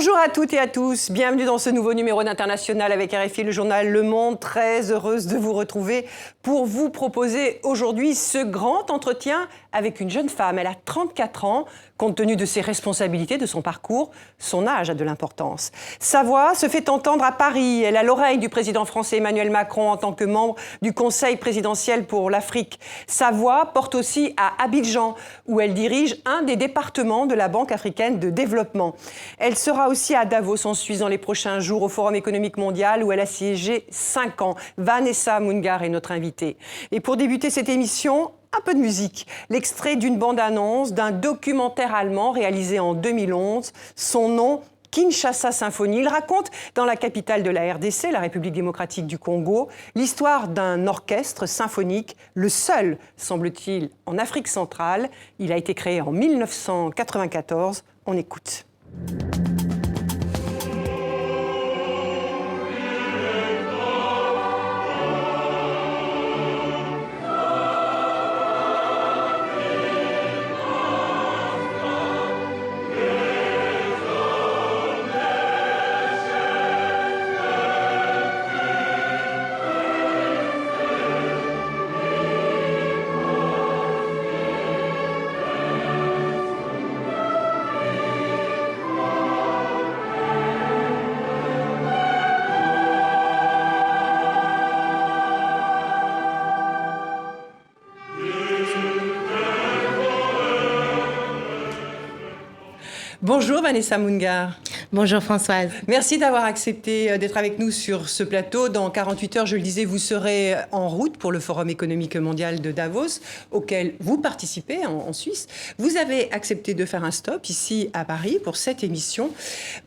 Bonjour à toutes et à tous, bienvenue dans ce nouveau numéro d'International avec RFI, le journal Le Monde. Très heureuse de vous retrouver pour vous proposer aujourd'hui ce grand entretien avec une jeune femme. Elle a 34 ans, compte tenu de ses responsabilités, de son parcours, son âge a de l'importance. Sa voix se fait entendre à Paris. Elle a l'oreille du président français Emmanuel Macron en tant que membre du Conseil présidentiel pour l'Afrique. Sa voix porte aussi à Abidjan, où elle dirige un des départements de la Banque africaine de développement. Elle sera aussi à Davos en Suisse dans les prochains jours au Forum économique mondial où elle a siégé 5 ans. Vanessa Mungar est notre invitée. Et pour débuter cette émission, un peu de musique. L'extrait d'une bande-annonce d'un documentaire allemand réalisé en 2011. Son nom, Kinshasa Symphonie. Il raconte dans la capitale de la RDC, la République démocratique du Congo, l'histoire d'un orchestre symphonique, le seul, semble-t-il, en Afrique centrale. Il a été créé en 1994. On écoute. Bonjour Vanessa Mungar. Bonjour Françoise. Merci d'avoir accepté d'être avec nous sur ce plateau. Dans 48 heures, je le disais, vous serez en route pour le Forum économique mondial de Davos, auquel vous participez en Suisse. Vous avez accepté de faire un stop ici à Paris pour cette émission.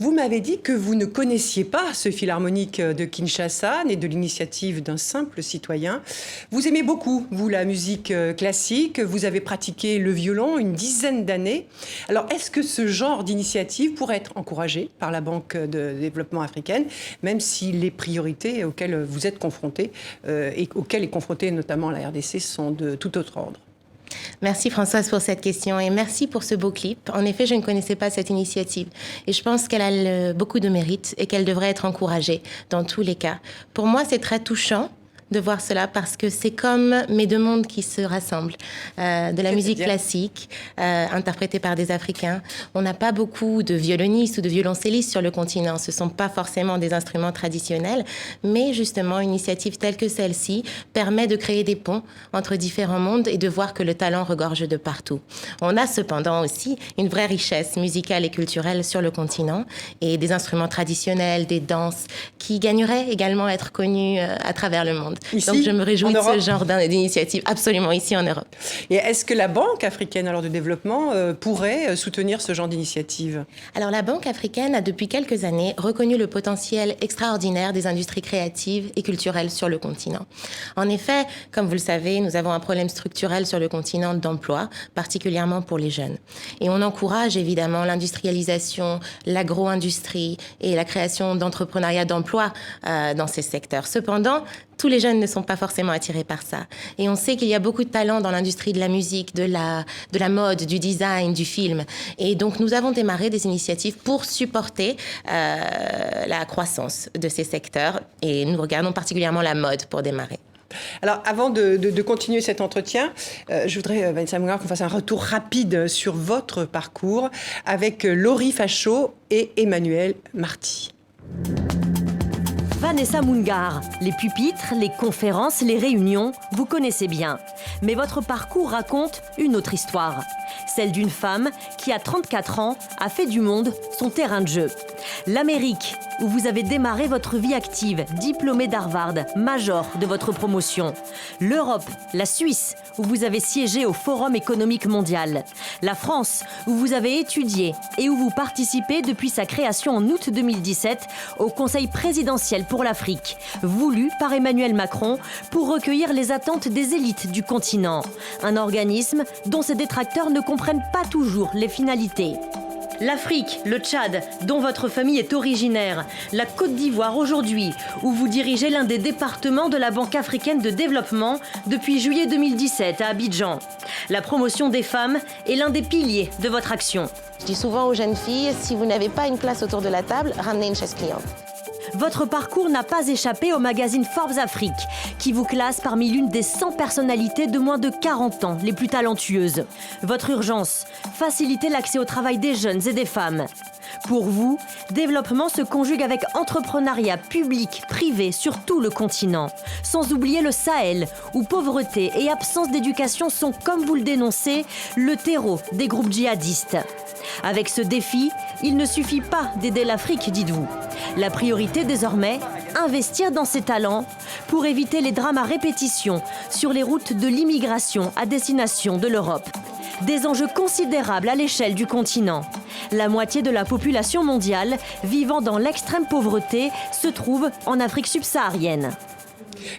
Vous m'avez dit que vous ne connaissiez pas ce philharmonique de Kinshasa, né de l'initiative d'un simple citoyen. Vous aimez beaucoup, vous, la musique classique. Vous avez pratiqué le violon une dizaine d'années. Alors, est-ce que ce genre d'initiative pourrait être encouragée par la Banque de développement africaine, même si les priorités auxquelles vous êtes confrontés et auxquelles est confrontée notamment la RDC sont de tout autre ordre? Merci Françoise pour cette question et merci pour ce beau clip. En effet, je ne connaissais pas cette initiative et je pense qu'elle a beaucoup de mérite et qu'elle devrait être encouragée dans tous les cas. Pour moi, c'est très touchant de voir cela parce que c'est comme mes deux mondes qui se rassemblent. De la musique classique, interprétée par des Africains. On n'a pas beaucoup de violonistes ou de violoncellistes sur le continent. Ce ne sont pas forcément des instruments traditionnels, mais justement, une initiative telle que celle-ci permet de créer des ponts entre différents mondes et de voir que le talent regorge de partout. On a cependant aussi une vraie richesse musicale et culturelle sur le continent et des instruments traditionnels, des danses qui gagneraient également à être connus à travers le monde. Ici, donc je me réjouis de ce genre d'initiative, absolument, ici en Europe. Et est-ce que la Banque africaine alors, de développement pourrait soutenir ce genre d'initiative? Alors la Banque africaine a depuis quelques années reconnu le potentiel extraordinaire des industries créatives et culturelles sur le continent. En effet, comme vous le savez, nous avons un problème structurel sur le continent d'emploi, particulièrement pour les jeunes. Et on encourage évidemment l'industrialisation, l'agro-industrie et la création d'entrepreneuriat d'emplois dans ces secteurs. Cependant, tous les jeunes ne sont pas forcément attirés par ça. Et on sait qu'il y a beaucoup de talents dans l'industrie de la musique, de la mode, du design, du film. Et donc, nous avons démarré des initiatives pour supporter la croissance de ces secteurs. Et nous regardons particulièrement la mode pour démarrer. Alors, avant de continuer cet entretien, je voudrais, Vanessa Mungar, qu'on fasse un retour rapide sur votre parcours avec Laurie Fachot et Emmanuel Marty. Vanessa Mungar, les pupitres, les conférences, les réunions, vous connaissez bien. Mais votre parcours raconte une autre histoire. Celle d'une femme qui, à 34 ans, a fait du monde son terrain de jeu. L'Amérique, où vous avez démarré votre vie active, diplômée d'Harvard, major de votre promotion. L'Europe, la Suisse, où vous avez siégé au Forum économique mondial. La France, où vous avez étudié et où vous participez depuis sa création en août 2017 au Conseil présidentiel pour l'Afrique, voulu par Emmanuel Macron pour recueillir les attentes des élites du continent. Un organisme dont ses détracteurs ne comprennent pas toujours les finalités. L'Afrique, le Tchad, dont votre famille est originaire, la Côte d'Ivoire aujourd'hui, où vous dirigez l'un des départements de la Banque africaine de développement depuis juillet 2017 à Abidjan. La promotion des femmes est l'un des piliers de votre action. Je dis souvent aux jeunes filles, si vous n'avez pas une place autour de la table, ramenez une chaise cliente. Votre parcours n'a pas échappé au magazine Forbes Afrique, qui vous classe parmi l'une des 100 personnalités de moins de 40 ans les plus talentueuses. Votre urgence, faciliter l'accès au travail des jeunes et des femmes. Pour vous, développement se conjugue avec entrepreneuriat public, privé sur tout le continent. Sans oublier le Sahel, où pauvreté et absence d'éducation sont, comme vous le dénoncez, le terreau des groupes djihadistes. Avec ce défi, il ne suffit pas d'aider l'Afrique, dites-vous. La priorité désormais, investir dans ses talents pour éviter les drames à répétition sur les routes de l'immigration à destination de l'Europe. Des enjeux considérables à l'échelle du continent. La moitié de la population mondiale vivant dans l'extrême pauvreté se trouve en Afrique subsaharienne.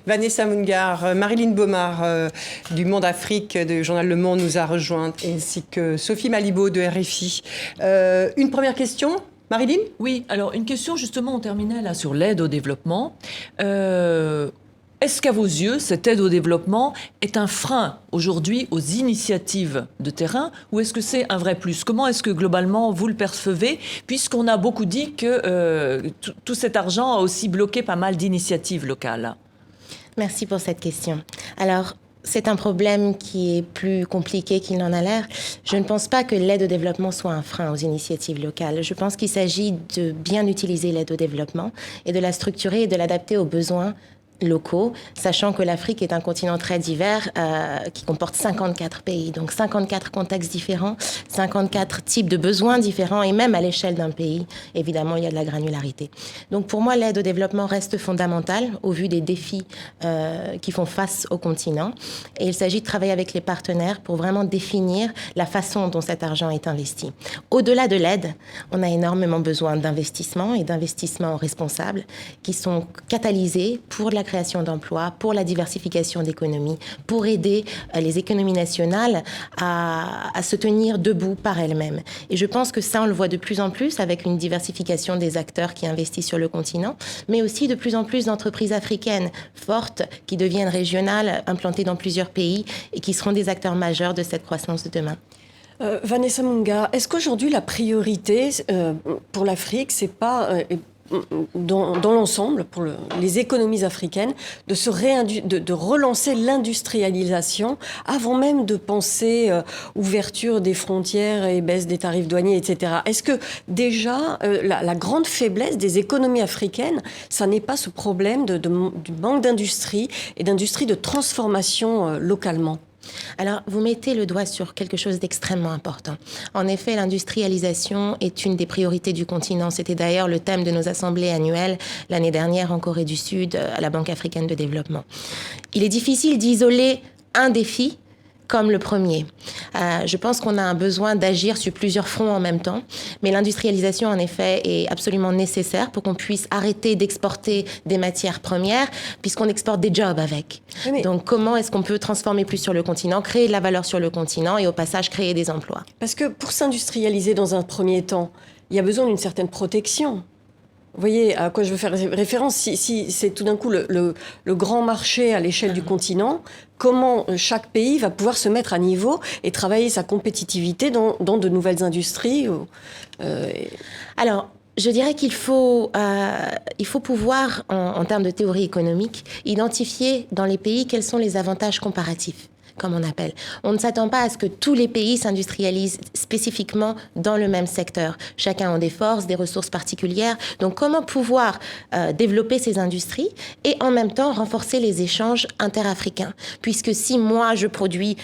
Vanessa Mungar, Marilyn Baumard du Monde Afrique, du journal Le Monde, nous a rejoints, ainsi que Sophie Malibaud de RFI. Une première question, Marilyn ? Oui, alors une question justement, on terminait là sur l'aide au développement. Est-ce qu'à vos yeux, cette aide au développement est un frein aujourd'hui aux initiatives de terrain ou est-ce que c'est un vrai plus ? Comment est-ce que globalement vous le percevez, puisqu'on a beaucoup dit que tout cet argent a aussi bloqué pas mal d'initiatives locales ? Merci pour cette question. Alors, c'est un problème qui est plus compliqué qu'il n'en a l'air. Je ne pense pas que l'aide au développement soit un frein aux initiatives locales. Je pense qu'il s'agit de bien utiliser l'aide au développement et de la structurer et de l'adapter aux besoins locaux, sachant que l'Afrique est un continent très divers qui comporte 54 pays, donc 54 contextes différents, 54 types de besoins différents et même à l'échelle d'un pays, évidemment, il y a de la granularité. Donc pour moi, l'aide au développement reste fondamentale au vu des défis qui font face au continent et il s'agit de travailler avec les partenaires pour vraiment définir la façon dont cet argent est investi. Au-delà de l'aide, on a énormément besoin d'investissements et d'investissements responsables qui sont catalysés pour la création d'emplois, pour la diversification d'économies, pour aider les économies nationales à se tenir debout par elles-mêmes. Et je pense que ça, on le voit de plus en plus avec une diversification des acteurs qui investissent sur le continent, mais aussi de plus en plus d'entreprises africaines fortes qui deviennent régionales, implantées dans plusieurs pays et qui seront des acteurs majeurs de cette croissance de demain. Vanessa Mungar, est-ce qu'aujourd'hui la priorité pour l'Afrique, c'est pas dans l'ensemble, pour les économies africaines, de relancer l'industrialisation avant même de penser ouverture des frontières et baisse des tarifs douaniers, etc. Est-ce que déjà, la grande faiblesse des économies africaines, ça n'est pas ce problème du manque d'industrie et d'industrie de transformation localement ? Alors, vous mettez le doigt sur quelque chose d'extrêmement important. En effet, l'industrialisation est une des priorités du continent. C'était d'ailleurs le thème de nos assemblées annuelles l'année dernière en Corée du Sud, à la Banque africaine de développement. Il est difficile d'isoler un défi comme le premier. Je pense qu'on a un besoin d'agir sur plusieurs fronts en même temps, mais l'industrialisation, en effet, est absolument nécessaire pour qu'on puisse arrêter d'exporter des matières premières, puisqu'on exporte des jobs avec. Oui, donc, comment est-ce qu'on peut transformer plus sur le continent, créer de la valeur sur le continent et au passage créer des emplois ? Parce que pour s'industrialiser dans un premier temps, il y a besoin d'une certaine protection. Vous voyez à quoi je veux faire référence ? Si c'est tout d'un coup le grand marché à l'échelle du continent, comment chaque pays va pouvoir se mettre à niveau et travailler sa compétitivité dans de nouvelles industries Alors, je dirais qu'il faut pouvoir, en termes de théorie économique, identifier dans les pays quels sont les avantages comparatifs, comme on appelle. On ne s'attend pas à ce que tous les pays s'industrialisent spécifiquement dans le même secteur. Chacun a des forces, des ressources particulières. Donc, comment pouvoir développer ces industries et en même temps renforcer les échanges interafricains ? Puisque si moi, je produis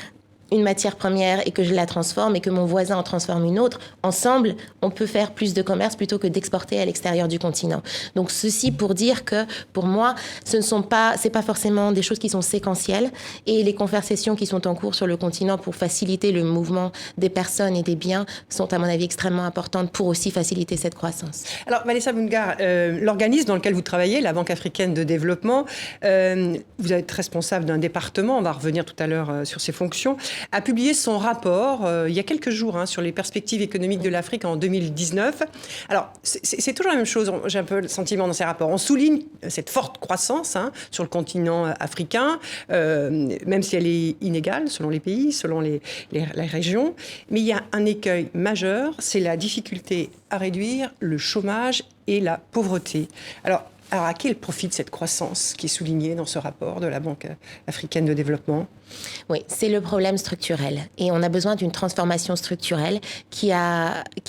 une matière première et que je la transforme et que mon voisin en transforme une autre, ensemble, on peut faire plus de commerce plutôt que d'exporter à l'extérieur du continent. Donc, ceci pour dire que, pour moi, c'est pas forcément des choses qui sont séquentielles et les conversations qui sont en cours sur le continent pour faciliter le mouvement des personnes et des biens sont, à mon avis, extrêmement importantes pour aussi faciliter cette croissance. Alors, Vanessa Mungar, l'organisme dans lequel vous travaillez, la Banque africaine de développement, vous êtes responsable d'un département, on va revenir tout à l'heure sur ses fonctions. a publié son rapport il y a quelques jours sur les perspectives économiques de l'Afrique en 2019. Alors, c'est toujours la même chose, j'ai un peu le sentiment dans ces rapports. On souligne cette forte croissance sur le continent africain, même si elle est inégale selon les pays, selon les régions. Mais il y a un écueil majeur, c'est la difficulté à réduire le chômage et la pauvreté. Alors, à qui elle profite cette croissance qui est soulignée dans ce rapport de la Banque africaine de développement ? Oui, c'est le problème structurel. Et on a besoin d'une transformation structurelle qui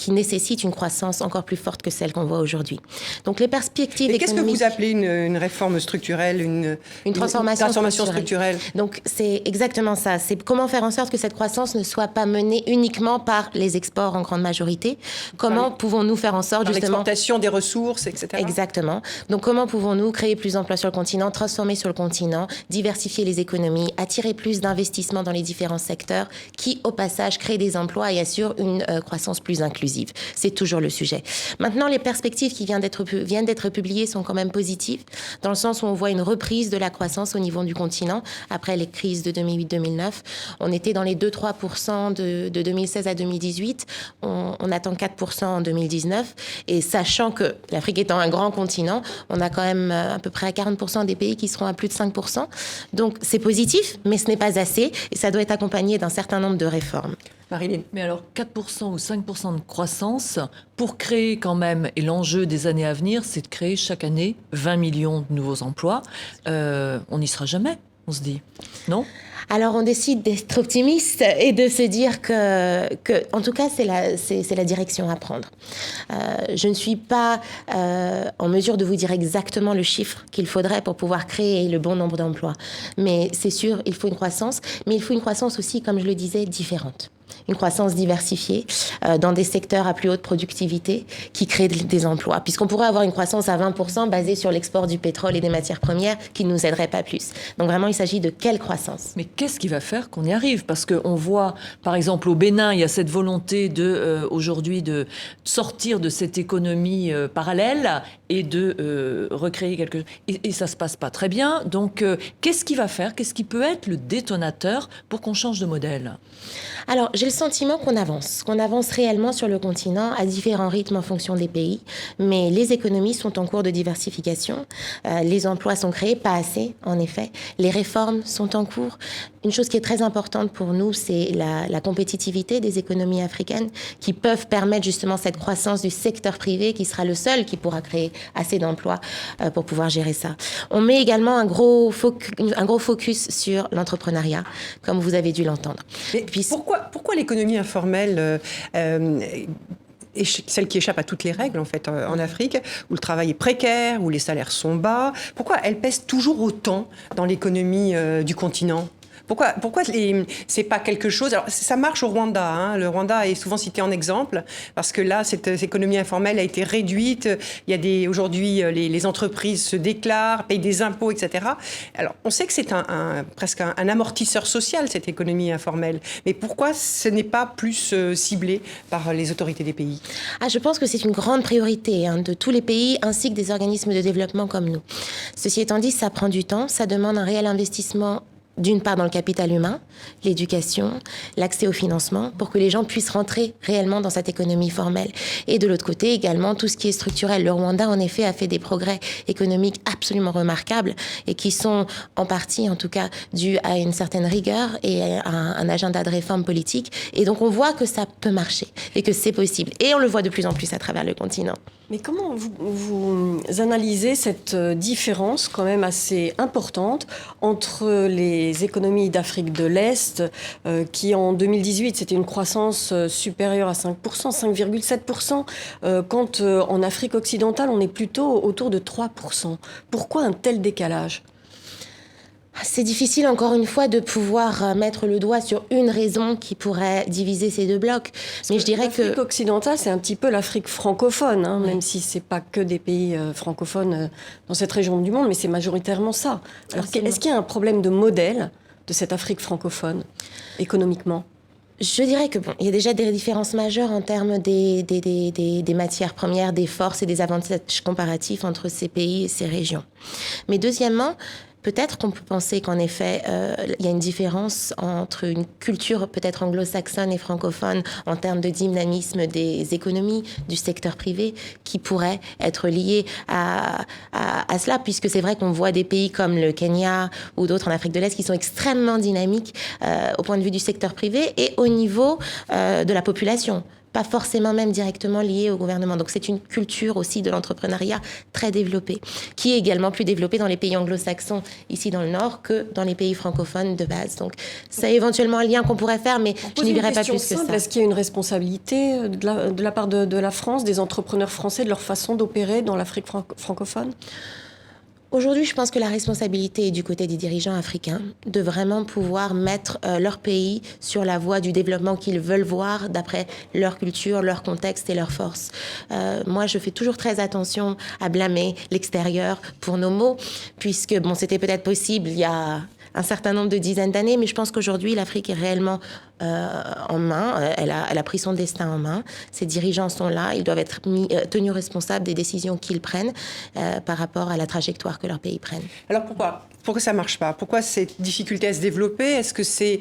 nécessite une croissance encore plus forte que celle qu'on voit aujourd'hui. Donc les perspectives économiques... Qu'est-ce que vous appelez une réforme structurelle, une transformation structurelle? Donc c'est exactement ça. C'est comment faire en sorte que cette croissance ne soit pas menée uniquement par les exports en grande majorité. Comment pouvons-nous faire en sorte justement... l'exportation des ressources, etc. Exactement. Donc comment pouvons-nous créer plus d'emplois sur le continent, transformer sur le continent, diversifier les économies, attirer plus d'investissements dans les différents secteurs qui, au passage, créent des emplois et assurent une croissance plus inclusive. C'est toujours le sujet. Maintenant, les perspectives qui viennent d'être publiées sont quand même positives, dans le sens où on voit une reprise de la croissance au niveau du continent après les crises de 2008-2009. On était dans les 2-3% de 2016 à 2018. On attend 4% en 2019. Et sachant que l'Afrique étant un grand continent, on a quand même à peu près à 40% des pays qui seront à plus de 5%. Donc, c'est positif, mais ce n'est pas assez et ça doit être accompagné d'un certain nombre de réformes. Marilyn. Mais alors 4% ou 5% de croissance, pour créer quand même, et l'enjeu des années à venir, c'est de créer chaque année 20 millions de nouveaux emplois. On n'y sera jamais, on se dit, non ? Alors on décide d'être optimiste et de se dire que en tout cas c'est la direction à prendre. Je ne suis pas en mesure de vous dire exactement le chiffre qu'il faudrait pour pouvoir créer le bon nombre d'emplois. Mais c'est sûr, il faut une croissance, mais il faut une croissance aussi, comme je le disais, différente. Une croissance diversifiée dans des secteurs à plus haute productivité qui créent des emplois. Puisqu'on pourrait avoir une croissance à 20% basée sur l'export du pétrole et des matières premières qui ne nous aiderait pas plus. Donc vraiment, il s'agit de quelle croissance ? Mais qu'est-ce qui va faire qu'on y arrive ? Parce qu'on voit, par exemple, au Bénin, il y a cette volonté aujourd'hui de sortir de cette économie parallèle et de recréer quelque chose. Et ça ne se passe pas très bien. Donc, qu'est-ce qui va faire ? Qu'est-ce qui peut être le détonateur pour qu'on change de modèle ? Alors, j'ai le sentiment qu'on avance réellement sur le continent à différents rythmes en fonction des pays, mais les économies sont en cours de diversification, les emplois sont créés, pas assez en effet, les réformes sont en cours. Une chose qui est très importante pour nous, c'est la compétitivité des économies africaines qui peuvent permettre justement cette croissance du secteur privé qui sera le seul qui pourra créer assez d'emplois pour pouvoir gérer ça. On met également un gros focus sur l'entrepreneuriat, comme vous avez dû l'entendre. Mais pourquoi l'économie informelle celle qui échappe à toutes les règles en fait en Afrique, où le travail est précaire, où les salaires sont bas, pourquoi elle pèse toujours autant dans l'économie du continent ? Pourquoi c'est pas quelque chose... Alors, ça marche au Rwanda. Le Rwanda est souvent cité en exemple, parce que là, cette économie informelle a été réduite. Il y a aujourd'hui, les entreprises se déclarent, payent des impôts, etc. Alors, on sait que c'est presque un amortisseur social, cette économie informelle. Mais pourquoi ce n'est pas plus ciblé par les autorités des pays ? Je pense que c'est une grande priorité de tous les pays, ainsi que des organismes de développement comme nous. Ceci étant dit, ça prend du temps, ça demande un réel investissement d'une part dans le capital humain, l'éducation, l'accès au financement, pour que les gens puissent rentrer réellement dans cette économie formelle. Et de l'autre côté, également, tout ce qui est structurel. Le Rwanda, en effet, a fait des progrès économiques absolument remarquables et qui sont, en partie, en tout cas, dus à une certaine rigueur et à un agenda de réforme politique. Et donc, on voit que ça peut marcher et que c'est possible. Et on le voit de plus en plus à travers le continent. Mais comment vous analysez cette différence quand même assez importante entre les économies d'Afrique de l'Est qui en 2018 c'était une croissance supérieure à 5%, 5,7%, quand en Afrique occidentale on est plutôt autour de 3%. Pourquoi un tel décalage ? C'est difficile, encore une fois, de pouvoir mettre le doigt sur une raison qui pourrait diviser ces deux blocs. Mais je dirais que... L'Afrique occidentale, c'est un petit peu l'Afrique francophone, même si c'est pas que des pays francophones dans cette région du monde, mais c'est majoritairement ça. Alors, est-ce qu'il y a un problème de modèle de cette Afrique francophone, économiquement ? Je dirais que il y a déjà des différences majeures en termes des matières premières, des forces et des avantages comparatifs entre ces pays et ces régions. Mais deuxièmement, peut-être qu'on peut penser qu'en effet, il y a une différence entre une culture peut-être anglo-saxonne et francophone en termes de dynamisme des économies, du secteur privé, qui pourrait être liée à cela, puisque c'est vrai qu'on voit des pays comme le Kenya ou d'autres en Afrique de l'Est qui sont extrêmement dynamiques au point de vue du secteur privé et au niveau de la population. Pas forcément même directement lié au gouvernement. Donc c'est une culture aussi de l'entrepreneuriat très développée, qui est également plus développée dans les pays anglo-saxons, ici dans le Nord, que dans les pays francophones de base. Donc c'est éventuellement un lien qu'on pourrait faire, mais je n'y verrai pas plus que ça. Est-ce qu'il y a une responsabilité de la part de la France, des entrepreneurs français, de leur façon d'opérer dans l'Afrique francophone ? Aujourd'hui, je pense que la responsabilité est du côté des dirigeants africains de vraiment pouvoir mettre leur pays sur la voie du développement qu'ils veulent voir d'après leur culture, leur contexte et leurs forces. Moi, je fais toujours très attention à blâmer l'extérieur pour nos maux, puisque bon, c'était peut-être possible il y a un certain nombre de dizaines d'années, mais je pense qu'aujourd'hui, l'Afrique est réellement en main. Elle a pris son destin en main. Ses dirigeants sont là. Ils doivent être tenus responsables des décisions qu'ils prennent par rapport à la trajectoire que leur pays prenne. Alors pourquoi ça ne marche pas? Pourquoi cette difficulté à se développer? Est-ce que c'est...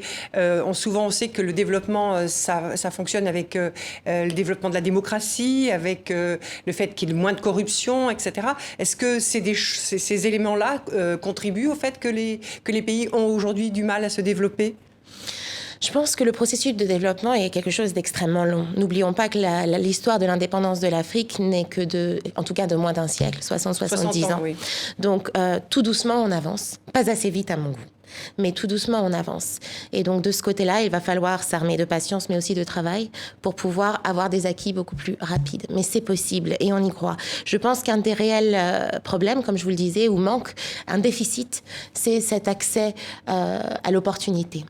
souvent, on sait que le développement, ça fonctionne avec le développement de la démocratie, avec le fait qu'il y ait moins de corruption, etc. Est-ce que ces éléments-là contribuent au fait que les pays ont aujourd'hui du mal à se développer? Je pense que le processus de développement est quelque chose d'extrêmement long. N'oublions pas que l'histoire de l'indépendance de l'Afrique n'est que en tout cas de moins d'un siècle, 60-70 ans. Oui. Donc, tout doucement, on avance. Pas assez vite à mon goût. Mais tout doucement, on avance. Et donc, de ce côté-là, il va falloir s'armer de patience, mais aussi de travail pour pouvoir avoir des acquis beaucoup plus rapides. Mais c'est possible et on y croit. Je pense qu'un des réels problèmes, comme je vous le disais, ou manque, un déficit, c'est cet accès à l'opportunité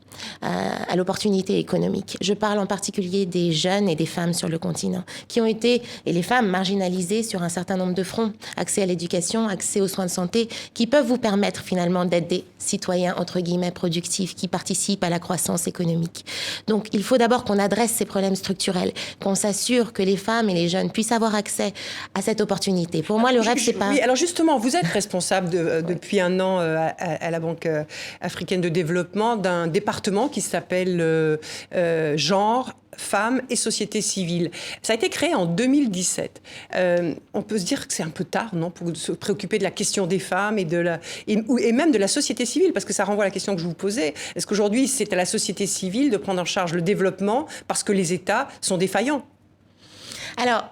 économique. Je parle en particulier des jeunes et des femmes sur le continent, qui ont été, et les femmes marginalisées sur un certain nombre de fronts, accès à l'éducation, accès aux soins de santé, qui peuvent vous permettre finalement d'être des citoyens entre guillemets productifs qui participent à la croissance économique. Donc il faut d'abord qu'on adresse ces problèmes structurels, qu'on s'assure que les femmes et les jeunes puissent avoir accès à cette opportunité. Pour moi, le rêve, c'est pas... Oui, alors justement, vous êtes responsable depuis un an à la Banque africaine de développement d'un département qui s'appelle Genre, Femmes et Société civile. Ça a été créé en 2017. On peut se dire que c'est un peu tard, non, pour se préoccuper de la question des femmes et même de la société civile, parce que ça renvoie à la question que je vous posais. Est-ce qu'aujourd'hui, c'est à la société civile de prendre en charge le développement parce que les États sont défaillants? Alors,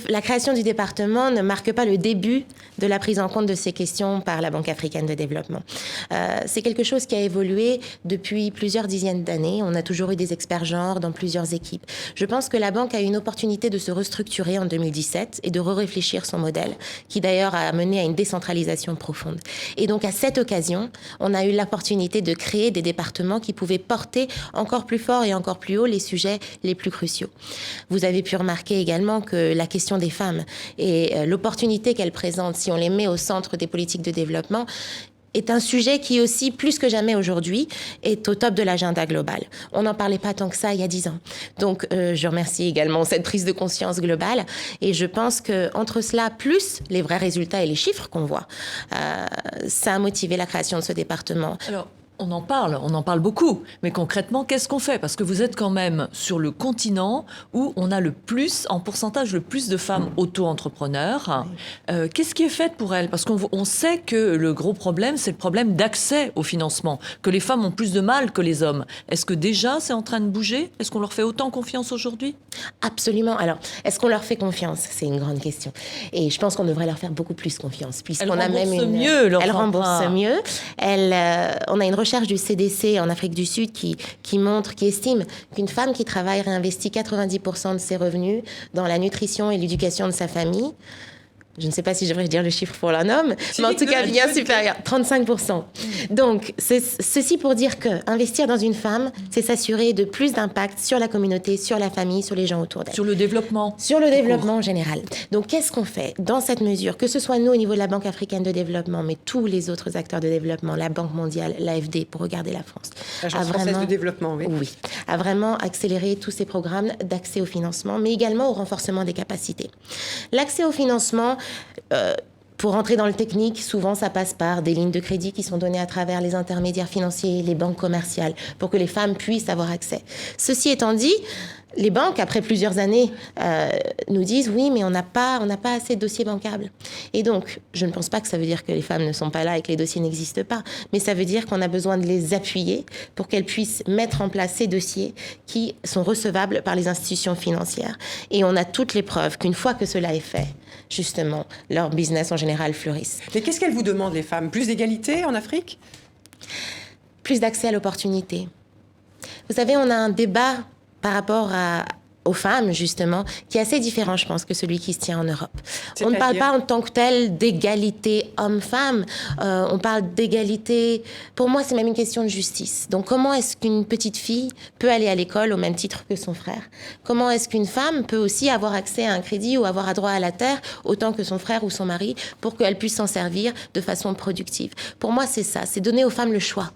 la création du département ne marque pas le début de la prise en compte de ces questions par la Banque africaine de développement. C'est quelque chose qui a évolué depuis plusieurs dizaines d'années. On a toujours eu des experts genre dans plusieurs équipes. Je pense que la Banque a eu une opportunité de se restructurer en 2017 et de réfléchir son modèle, qui d'ailleurs a mené à une décentralisation profonde. Et donc, à cette occasion, on a eu l'opportunité de créer des départements qui pouvaient porter encore plus fort et encore plus haut les sujets les plus cruciaux. Vous avez pu remarquer également que la question des femmes et l'opportunité qu'elles présentent, si on les met au centre des politiques de développement, est un sujet qui aussi, plus que jamais aujourd'hui, est au top de l'agenda global. On n'en parlait pas tant que ça il y a 10 ans. Donc, je remercie également cette prise de conscience globale. Et je pense qu'entre cela, plus les vrais résultats et les chiffres qu'on voit, ça a motivé la création de ce département. Alors, on en parle beaucoup. Mais concrètement, qu'est-ce qu'on fait? Parce que vous êtes quand même sur le continent où on a en pourcentage, le plus de femmes auto-entrepreneurs. Qu'est-ce qui est fait pour elles? Parce qu'on sait que le gros problème, c'est le problème d'accès au financement, que les femmes ont plus de mal que les hommes. Est-ce que déjà, c'est en train de bouger? Est-ce qu'on leur fait autant confiance aujourd'hui? Absolument. Alors, est-ce qu'on leur fait confiance? C'est une grande question. Et je pense qu'on devrait leur faire beaucoup plus confiance, puisqu'on a même Elles remboursent mieux. On a une recherche du CDC en Afrique du Sud qui estime qu'une femme qui travaille réinvestit 90% de ses revenus dans la nutrition et l'éducation de sa famille. Je ne sais pas si je devrais dire le chiffre pour un homme, mais en tout cas bien supérieur, 35%. Donc, ceci pour dire que investir dans une femme, c'est s'assurer de plus d'impact sur la communauté, sur la famille, sur les gens autour d'elle. Sur le développement. Sur le développement en général. Donc, qu'est-ce qu'on fait dans cette mesure? Que ce soit nous au niveau de la Banque africaine de développement, mais tous les autres acteurs de développement, la Banque mondiale, l'AFD, pour regarder la France. L'Agence française de développement, oui. Oui, a vraiment accéléré tous ces programmes d'accès au financement, mais également au renforcement des capacités. L'accès au financement, Pour entrer dans le technique, souvent ça passe par des lignes de crédit qui sont données à travers les intermédiaires financiers, les banques commerciales, pour que les femmes puissent avoir accès. Ceci étant dit, les banques, après plusieurs années, nous disent oui, mais on n'a pas assez de dossiers bancables. Et donc, je ne pense pas que ça veut dire que les femmes ne sont pas là et que les dossiers n'existent pas, mais ça veut dire qu'on a besoin de les appuyer pour qu'elles puissent mettre en place ces dossiers qui sont recevables par les institutions financières. Et on a toutes les preuves qu'une fois que cela est fait, justement, leur business en général fleurissent. Mais qu'est-ce qu'elles vous demandent, les femmes? Plus d'égalité en Afrique? Plus d'accès à l'opportunité. Vous savez, on a un débat par rapport aux femmes, justement, qui est assez différent, je pense, que celui qui se tient en Europe. On ne parle pas en tant que tel d'égalité homme-femme, on parle d'égalité... Pour moi, c'est même une question de justice. Donc, comment est-ce qu'une petite fille peut aller à l'école au même titre que son frère? Comment est-ce qu'une femme peut aussi avoir accès à un crédit ou avoir droit à la terre autant que son frère ou son mari pour qu'elle puisse s'en servir de façon productive? Pour moi, c'est ça, c'est donner aux femmes le choix.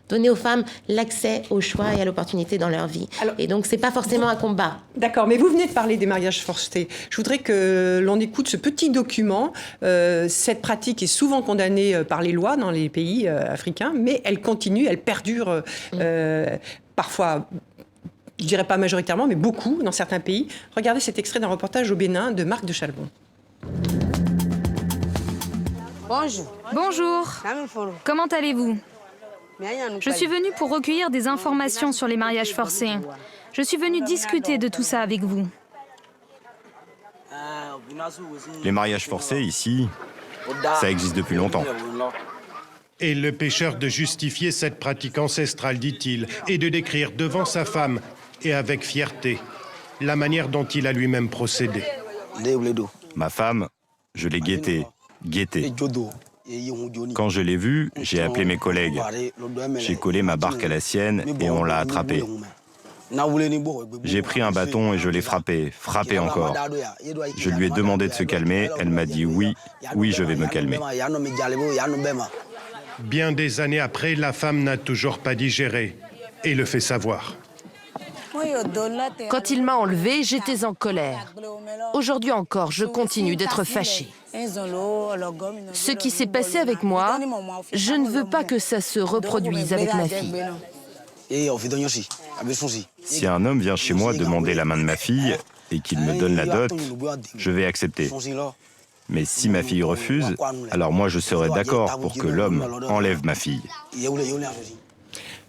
Donner aux femmes l'accès au choix et à l'opportunité dans leur vie. Alors, et donc, c'est pas forcément un combat. D'accord, mais vous venez de parler des mariages forcés. Je voudrais que l'on écoute ce petit document. Cette pratique est souvent condamnée par les lois dans les pays africains, mais elle continue, elle perdure parfois, je dirais pas majoritairement, mais beaucoup dans certains pays. Regardez cet extrait d'un reportage au Bénin de Marc de Chalbon. Bonjour. Bonjour. Comment allez-vous ? Je suis venue pour recueillir des informations sur les mariages forcés. Je suis venue discuter de tout ça avec vous. Les mariages forcés, ici, ça existe depuis longtemps. Et le pécheur de justifier cette pratique ancestrale, dit-il, et de décrire devant sa femme, et avec fierté, la manière dont il a lui-même procédé. Ma femme, je l'ai guettée. Quand je l'ai vue, j'ai appelé mes collègues. J'ai collé ma barque à la sienne et on l'a attrapée. J'ai pris un bâton et je l'ai frappée, frappée encore. Je lui ai demandé de se calmer, elle m'a dit oui, oui, je vais me calmer. Bien des années après, la femme n'a toujours pas digéré et le fait savoir. Quand il m'a enlevée, j'étais en colère. Aujourd'hui encore, je continue d'être fâchée. Ce qui s'est passé avec moi, je ne veux pas que ça se reproduise avec ma fille. Si un homme vient chez moi demander la main de ma fille et qu'il me donne la dot, je vais accepter. Mais si ma fille refuse, alors moi je serai d'accord pour que l'homme enlève ma fille.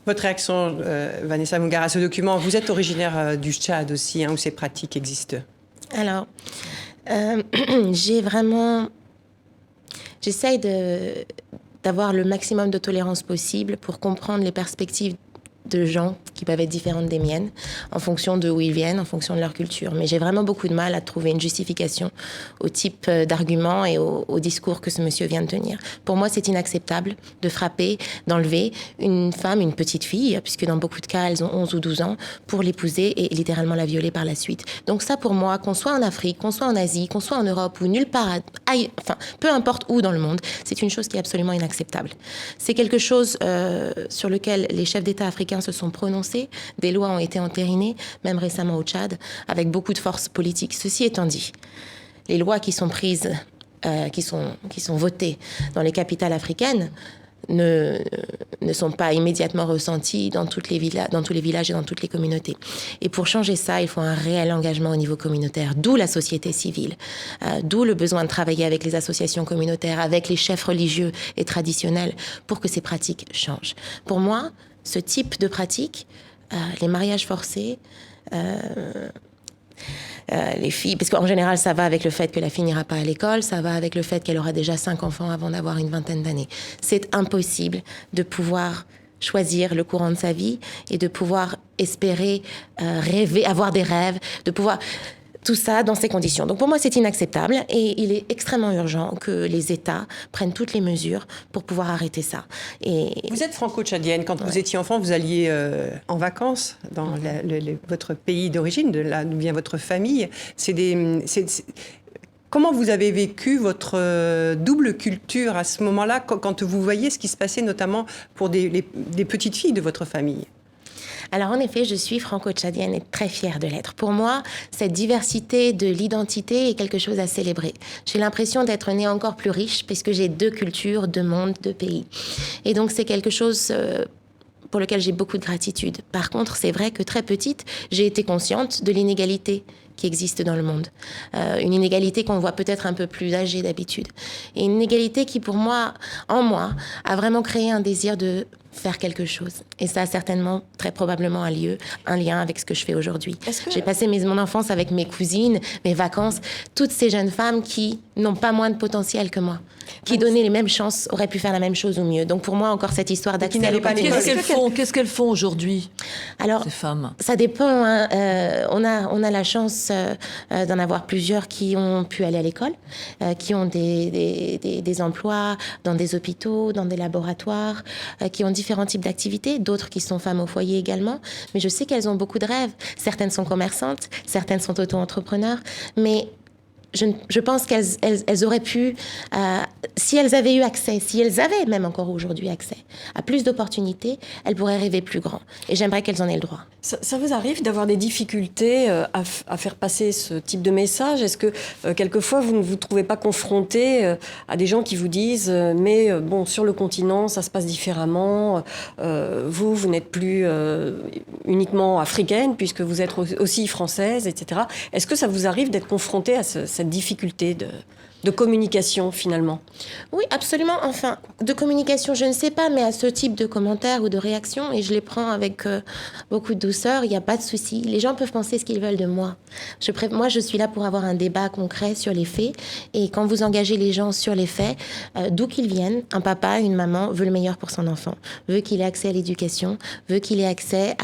Votre réaction, Vanessa Mungara, à ce document, vous êtes originaire du Tchad aussi, où ces pratiques existent. Alors, j'essaye d'avoir le maximum de tolérance possible pour comprendre les perspectives de gens qui peuvent être différentes des miennes, en fonction de où ils viennent, en fonction de leur culture. Mais j'ai vraiment beaucoup de mal à trouver une justification au type d'argument et au discours que ce monsieur vient de tenir. Pour moi, c'est inacceptable de frapper, d'enlever une femme, une petite fille, puisque dans beaucoup de cas, elles ont 11 ou 12 ans, pour l'épouser et littéralement la violer par la suite. Donc ça, pour moi, qu'on soit en Afrique, qu'on soit en Asie, qu'on soit en Europe ou nulle part, enfin, peu importe où dans le monde, c'est une chose qui est absolument inacceptable. C'est quelque chose sur lequel les chefs d'État africains se sont prononcés, des lois ont été entérinées, même récemment au Tchad, avec beaucoup de force politique. Ceci étant dit, les lois qui sont prises, qui sont votées dans les capitales africaines ne sont pas immédiatement ressenties dans tous les villages et dans toutes les communautés. Et pour changer ça, il faut un réel engagement au niveau communautaire, d'où la société civile, d'où le besoin de travailler avec les associations communautaires, avec les chefs religieux et traditionnels, pour que ces pratiques changent. Pour moi, ce type de pratique, les mariages forcés, les filles, parce qu'en général, ça va avec le fait que la fille n'ira pas à l'école, ça va avec le fait qu'elle aura déjà 5 enfants avant d'avoir une vingtaine d'années. C'est impossible de pouvoir choisir le courant de sa vie et de pouvoir espérer, rêver, avoir des rêves, de pouvoir... Tout ça dans ces conditions. Donc pour moi, c'est inacceptable et il est extrêmement urgent que les États prennent toutes les mesures pour pouvoir arrêter ça. Et... Vous êtes franco-tchadienne. Quand vous étiez enfant, vous alliez en vacances dans votre pays d'origine, de là d'où vient votre famille. Comment vous avez vécu votre double culture à ce moment-là, quand vous voyez ce qui se passait notamment pour des petites filles de votre famille ? Alors en effet, je suis franco-tchadienne et très fière de l'être. Pour moi, cette diversité de l'identité est quelque chose à célébrer. J'ai l'impression d'être née encore plus riche puisque j'ai 2 cultures, 2 mondes, 2 pays. Et donc c'est quelque chose pour lequel j'ai beaucoup de gratitude. Par contre, c'est vrai que très petite, j'ai été consciente de l'inégalité qui existe dans le monde. Une inégalité qu'on voit peut-être un peu plus âgée d'habitude. Et une inégalité qui, pour moi, en moi, a vraiment créé un désir de faire quelque chose. Et ça a certainement, très probablement, un lien avec ce que je fais aujourd'hui. J'ai passé mon enfance avec mes cousines, mes vacances, toutes ces jeunes femmes qui n'ont pas moins de potentiel que moi, qui donnaient les mêmes chances, auraient pu faire la même chose ou mieux. Donc pour moi, encore cette histoire d'accès à l'opportunité. Qu'est-ce qu'elles font aujourd'hui, alors, ces femmes? Ça dépend. Hein. On a la chance d'en avoir plusieurs qui ont pu aller à l'école, qui ont des emplois dans des hôpitaux, dans des laboratoires, qui ont différents types d'activités, d'autres qui sont femmes au foyer également. Mais je sais qu'elles ont beaucoup de rêves. Certaines sont commerçantes, certaines sont auto-entrepreneurs, mais je pense qu'elles auraient pu, si elles avaient eu accès, si elles avaient même encore aujourd'hui accès à plus d'opportunités, elles pourraient rêver plus grand. Et j'aimerais qu'elles en aient le droit. Ça vous arrive d'avoir des difficultés à faire passer ce type de message? Est-ce que quelquefois vous ne vous trouvez pas confronté à des gens qui vous disent mais bon, sur le continent ça se passe différemment, vous n'êtes plus uniquement africaine puisque vous êtes aussi française, etc. Est-ce que ça vous arrive d'être confronté à cette difficulté de communication, finalement? Oui, absolument. Enfin, de communication, je ne sais pas, mais à ce type de commentaires ou de réactions, et je les prends avec beaucoup de douceur, il n'y a pas de souci. Les gens peuvent penser ce qu'ils veulent de moi. Moi, je suis là pour avoir un débat concret sur les faits, et quand vous engagez les gens sur les faits, d'où qu'ils viennent, un papa, une maman veut le meilleur pour son enfant, veut qu'il ait accès à l'éducation, veut qu'il ait accès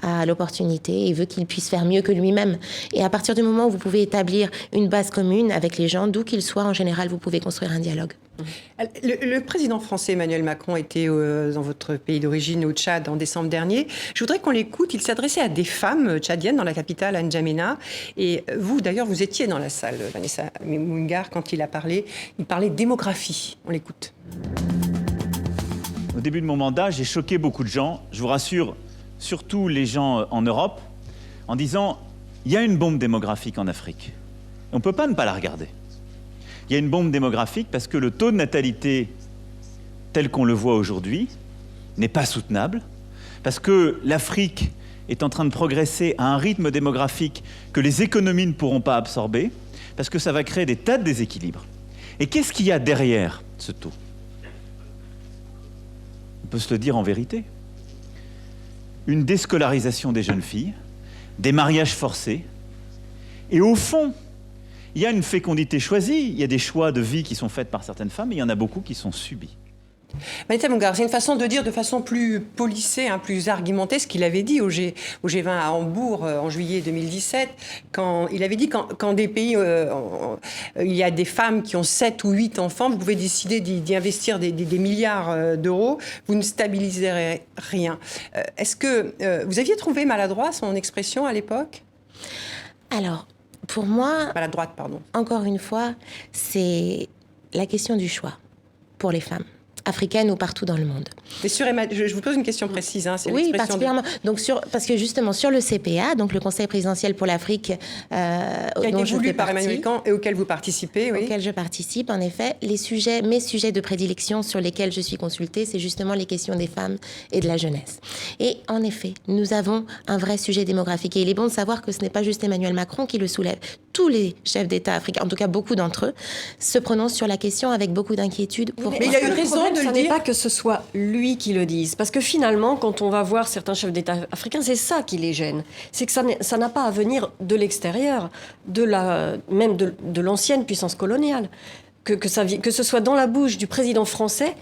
à l'opportunité, et veut qu'il puisse faire mieux que lui-même. Et à partir du moment où vous pouvez établir une base commune avec les gens, d'où qu'ils soient, en général, vous pouvez construire un dialogue. Le président français Emmanuel Macron était dans votre pays d'origine, au Tchad, en décembre dernier. Je voudrais qu'on l'écoute. Il s'adressait à des femmes tchadiennes dans la capitale, à N'Djamena. Et vous, d'ailleurs, vous étiez dans la salle, Vanessa Mungar, quand il a parlé. Il parlait démographie. On l'écoute. Au début de mon mandat, j'ai choqué beaucoup de gens. Je vous rassure, surtout les gens en Europe, en disant il y a une bombe démographique en Afrique. On ne peut pas ne pas la regarder. Il y a une bombe démographique parce que le taux de natalité tel qu'on le voit aujourd'hui n'est pas soutenable, parce que l'Afrique est en train de progresser à un rythme démographique que les économies ne pourront pas absorber, parce que ça va créer des tas de déséquilibres. Et qu'est-ce qu'il y a derrière ce taux? On peut se le dire en vérité. Une déscolarisation des jeunes filles, des mariages forcés, et au fond, il y a une fécondité choisie, il y a des choix de vie qui sont faits par certaines femmes, et il y en a beaucoup qui sont subis. Vanessa Mungar, c'est une façon de dire de façon plus policée, plus argumentée, ce qu'il avait dit au G20 à Hambourg en juillet 2017, quand il avait dit quand des pays, il y a des femmes qui ont 7 ou 8 enfants, vous pouvez décider d'y investir des milliards d'euros, vous ne stabiliserez rien. Est-ce que vous aviez trouvé maladroit son expression à l'époque? Alors, pour moi, maladroite, pardon. Encore une fois, c'est la question du choix pour les femmes africaines ou partout dans le monde. Mais je vous pose une question précise. C'est oui, particulièrement. Donc parce que justement, sur le CPA, donc le Conseil présidentiel pour l'Afrique, qui a été voulu par Emmanuel Macron et auquel vous participez. Oui. Auquel je participe, en effet. Mes sujets de prédilection sur lesquels je suis consultée, c'est justement les questions des femmes et de la jeunesse. Et en effet, nous avons un vrai sujet démographique. Et il est bon de savoir que ce n'est pas juste Emmanuel Macron qui le soulève. Tous les chefs d'État africains, en tout cas beaucoup d'entre eux, se prononcent sur la question avec beaucoup d'inquiétude. Mais il y a eu raison de le dire. Ce n'est pas que ce soit lui qui le dise. Parce que finalement, quand on va voir certains chefs d'État africains, c'est ça qui les gêne. C'est que ça n'a pas à venir de l'extérieur, même de l'ancienne puissance coloniale. Que ce soit dans la bouche du président français,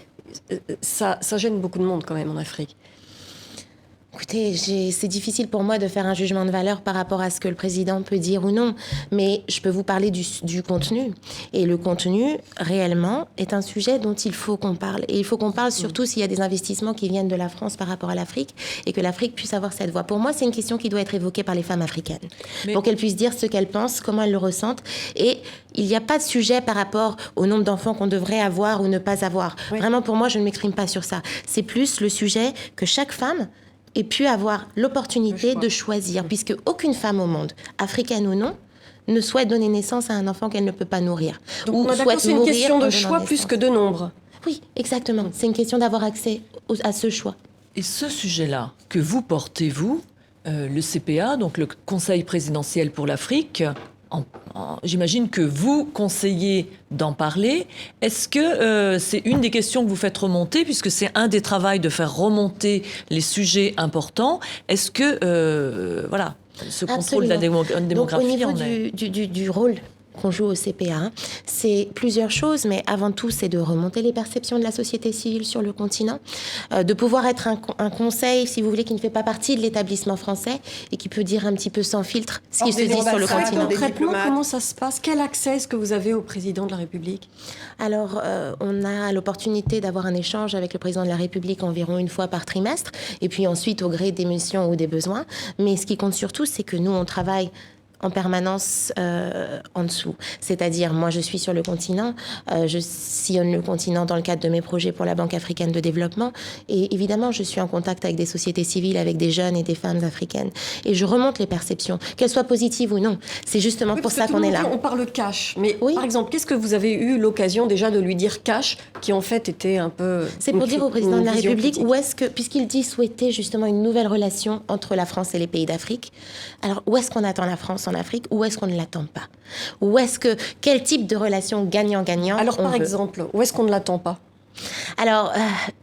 ça gêne beaucoup de monde quand même en Afrique. Écoutez, c'est difficile pour moi de faire un jugement de valeur par rapport à ce que le président peut dire ou non, mais je peux vous parler du contenu. Et le contenu, réellement, est un sujet dont il faut qu'on parle. Et il faut qu'on parle surtout s'il y a des investissements qui viennent de la France par rapport à l'Afrique et que l'Afrique puisse avoir cette voix. Pour moi, c'est une question qui doit être évoquée par les femmes africaines pour qu'elles puissent dire ce qu'elles pensent, comment elles le ressentent. Et il n'y a pas de sujet par rapport au nombre d'enfants qu'on devrait avoir ou ne pas avoir. Oui. Vraiment, pour moi, je ne m'exprime pas sur ça. C'est plus le sujet que chaque femme aient pu avoir l'opportunité de choisir, puisque aucune femme au monde, africaine ou non, ne souhaite donner naissance à un enfant qu'elle ne peut pas nourrir. Donc on est d'accord, c'est une question de choix plus que de nombre. Oui, exactement. C'est une question d'avoir accès à ce choix. Et ce sujet-là que vous portez, vous, le CPA, donc le Conseil présidentiel pour l'Afrique, j'imagine que vous conseillez d'en parler. Est-ce que c'est une des questions que vous faites remonter, puisque c'est un des travaux de faire remonter les sujets importants? Est-ce que, voilà, ce contrôle de la démographie... Donc, au niveau du rôle qu'on joue au CPA, c'est plusieurs choses, mais avant tout, c'est de remonter les perceptions de la société civile sur le continent, de pouvoir être un conseil, si vous voulez, qui ne fait pas partie de l'établissement français et qui peut dire un petit peu sans filtre ce qui se dit sur le continent. Concrètement, comment ça se passe? Quel accès est-ce que vous avez au président de la République? Alors, on a l'opportunité d'avoir un échange avec le président de la République environ une fois par trimestre, et puis ensuite au gré des missions ou des besoins. Mais ce qui compte surtout, c'est que nous, on travaille en permanence en dessous. C'est-à-dire, moi, je suis sur le continent, je sillonne le continent dans le cadre de mes projets pour la Banque africaine de développement, et évidemment, je suis en contact avec des sociétés civiles, avec des jeunes et des femmes africaines. Et je remonte les perceptions, qu'elles soient positives ou non. C'est justement pour ça qu'on est là. On parle cash, mais par exemple, qu'est-ce que vous avez eu l'occasion déjà de lui dire cash, qui en fait était un peu... C'est pour dire au président de la République, où est-ce que, puisqu'il dit souhaiter justement une nouvelle relation entre la France et les pays d'Afrique, alors où est-ce qu'on attend la France en Afrique, ou est-ce qu'on ne l'attend pas? Quel type de relation gagnant-gagnant? Alors par exemple, où est-ce qu'on ne l'attend pas? Alors,